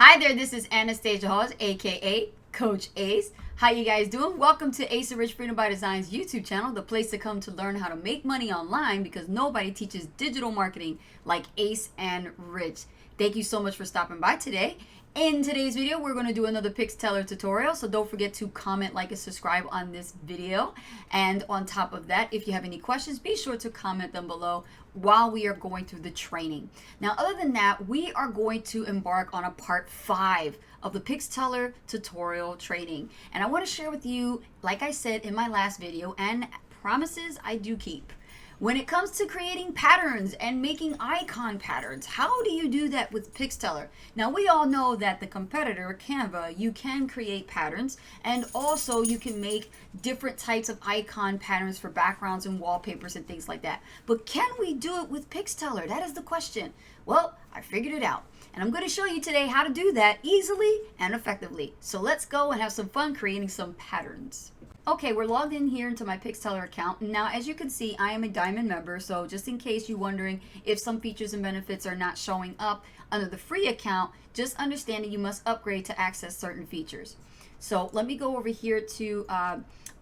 Hi there, this is Anastasia Halls, aka Coach Ace. How you guys doing? Welcome to Ace and Rich Freedom by Design's YouTube channel, the place to come to learn how to make money online because nobody teaches digital marketing like Ace and Rich. Thank you so much for stopping by today. In today's video, we're going to do another PixTeller tutorial, so don't forget to comment, like, and subscribe on this video. And on top of that, if you have any questions, be sure to comment them below while we are going through the training. Now, other than that, we are going to embark on a part 5 of the PixTeller tutorial training. And I want to share with you, like I said in my last video, and promises I do keep. When it comes to creating patterns and making icon patterns, how do you do that with PixTeller? Now, we all know that the competitor, Canva, you can create patterns, and also you can make different types of icon patterns for backgrounds and wallpapers and things like that. But can we do it with PixTeller? That is the question. Well, I figured it out, and I'm going to show you today how to do that easily and effectively. So let's go and have some fun creating some patterns. Okay, we're logged in here into my PixTeller account. Now, as you can see, I am a Diamond member, so just in case you're wondering if some features and benefits are not showing up under the free account, just understand that you must upgrade to access certain features. So let me go over here to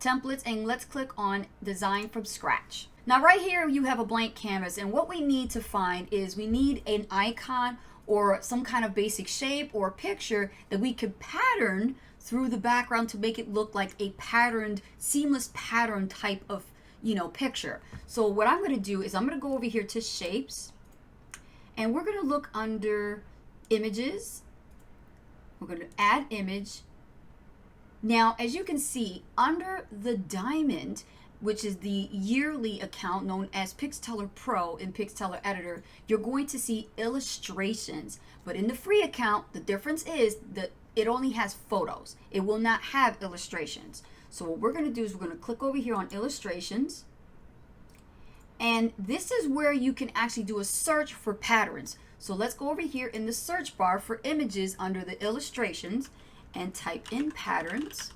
templates, and let's click on Design from Scratch. Now, right here, you have a blank canvas, and what we need to find is we need an icon or some kind of basic shape or picture that we could pattern through the background to make it look like a patterned, seamless pattern type of, picture. So what I'm going to do is I'm going to go over here to shapes, and we're going to look under images. We're going to add image. Now, as you can see, under the diamond, which is the yearly account known as PixTeller Pro in PixTeller Editor, you're going to see illustrations. But in the free account, the difference is that it only has photos. It will not have illustrations. So what we're going to do is we're going to click over here on illustrations. And this is where you can actually do a search for patterns. So let's go over here in the search bar for images under the illustrations and type in patterns.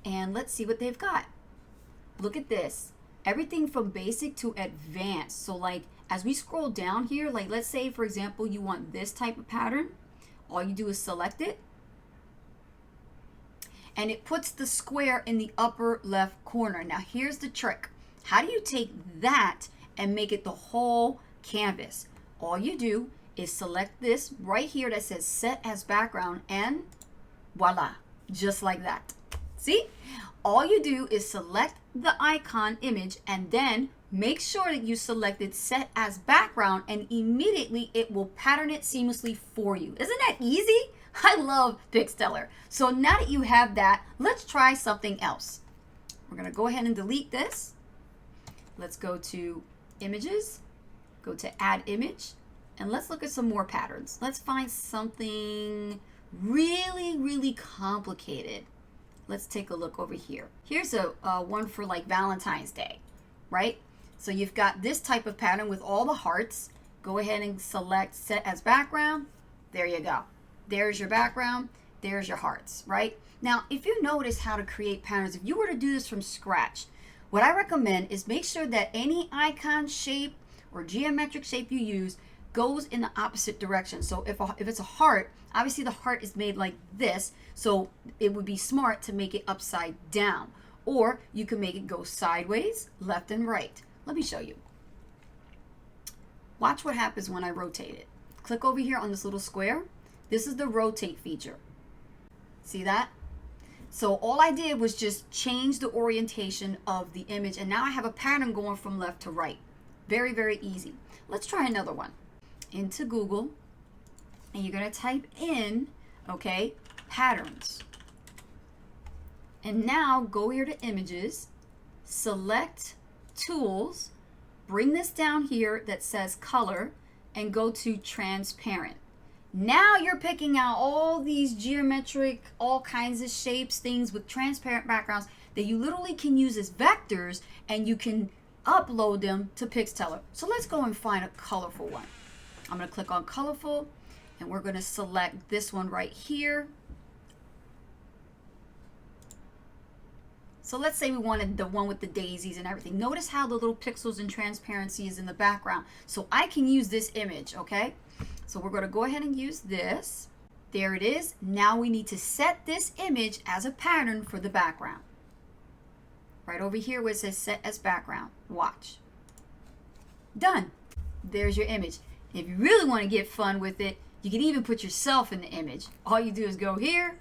And let's see what they've got. Look at this. Everything from basic to advanced. So like as we scroll down here, like let's say for example you want this type of pattern. All you do is select it, and it puts the square in the upper left corner. Now here's the trick. How do you take that and make it the whole canvas? All you do is select this right here that says set as background, and voila, just like that. See? All you do is select the icon image and then make sure that you selected set as background, and immediately it will pattern it seamlessly for you. Isn't that easy? I love PixTeller. So now that you have that, let's try something else. We're going to go ahead and delete this. Let's go to images, go to add image, and let's look at some more patterns. Let's find something really complicated. Let's take a look over here. Here's a one for like Valentine's Day, right? So you've got this type of pattern with all the hearts. Go ahead and select set as background. There you go. There's your background. There's your hearts, right? Now, if you notice how to create patterns, if you were to do this from scratch, what I recommend is make sure that any icon shape or geometric shape you use goes in the opposite direction. So if it's a heart, obviously the heart is made like this, so it would be smart to make it upside down. Or you can make it go sideways, left and right. Let me show you. Watch what happens when I rotate it. Click over here on this little square. This is the rotate feature. See that? So all I did was just change the orientation of the image, and now I have a pattern going from left to right. Very easy. Let's try another one. Into Google, and you're going to type in, okay, patterns. And now go here to images, select tools, bring this down here that says color, and go to transparent. Now you're picking out all these geometric, all kinds of shapes, things with transparent backgrounds that you literally can use as vectors, and you can upload them to PixTeller. So let's go and find a colorful one. I'm going to click on colorful, and we're going to select this one right here. So let's say we wanted the one with the daisies and everything. Notice how the little pixels and transparency is in the background. So I can use this image, okay? So we're going to go ahead and use this. There it is. Now we need to set this image as a pattern for the background. Right over here where it says set as background. Watch. Done. There's your image. If you really want to get fun with it, you can even put yourself in the image. All you do is go here,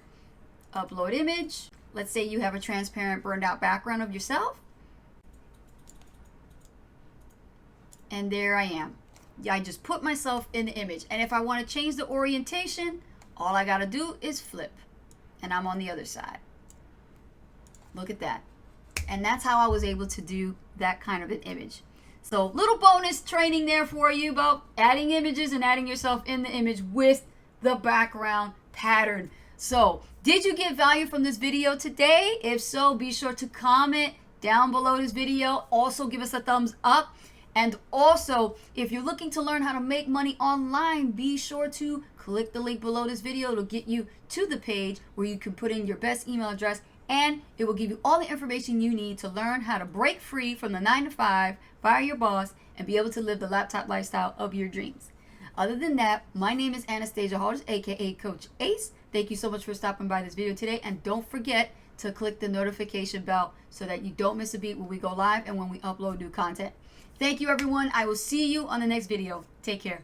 upload image. Let's say you have a transparent burned out background of yourself. And there I am. I just put myself in the image. And if I want to change the orientation, all I got to do is flip. And I'm on the other side. Look at that. And that's how I was able to do that kind of an image. So little bonus training there for you about adding images and adding yourself in the image with the background pattern. So did you get value from this video today? If so, be sure to comment down below this video. Also give us a thumbs up. And also, if you're looking to learn how to make money online, be sure to click the link below this video. It'll get you to the page where you can put in your best email address, and it will give you all the information you need to learn how to break free from the 9-to-5, fire your boss, and be able to live the laptop lifestyle of your dreams. Other than that, my name is Anastasia Hodges, aka Coach Ace. Thank you so much for stopping by this video today, and don't forget to click the notification bell so that you don't miss a beat when we go live and when we upload new content. Thank you, everyone. I will see you on the next video. Take care.